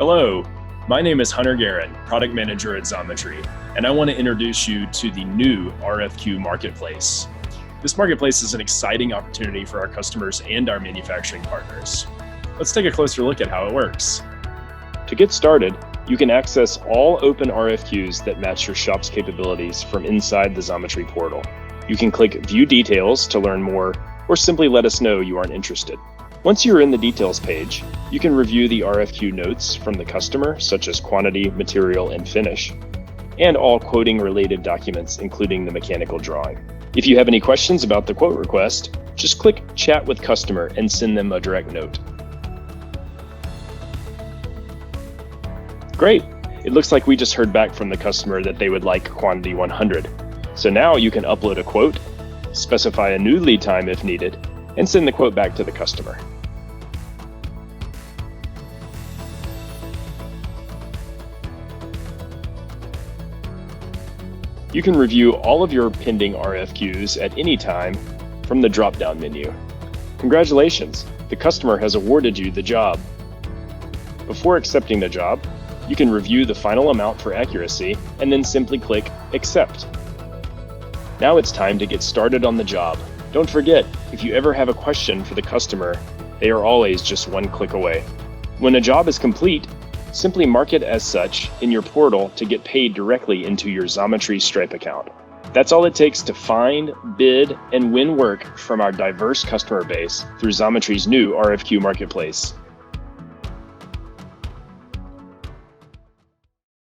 Hello, my name is Hunter Guerin, Product Manager at Xometry, and I want to introduce you to the new RFQ Marketplace. This marketplace is an exciting opportunity for our customers and our manufacturing partners. Let's take a closer look at how it works. To get started, you can access all open RFQs that match your shop's capabilities from inside the Xometry portal. You can click View Details to learn more, or simply let us know you aren't interested. Once you're in the Details page, you can review the RFQ notes from the customer, such as quantity, material, and finish, and all quoting-related documents, including the mechanical drawing. If you have any questions about the quote request, just click Chat with Customer and send them a direct note. Great! It looks like we just heard back from the customer that they would like quantity 100. So now you can upload a quote, specify a new lead time if needed, and send the quote back to the customer. You can review all of your pending RFQs at any time from the drop-down menu. Congratulations, the customer has awarded you the job. Before accepting the job, you can review the final amount for accuracy and then simply click Accept. Now it's time to get started on the job. Don't forget, if you ever have a question for the customer, they are always just one click away. When a job is complete, simply mark it as such in your portal to get paid directly into your Xometry Stripe account. That's all it takes to find, bid, and win work from our diverse customer base through Xometry's new RFQ Marketplace.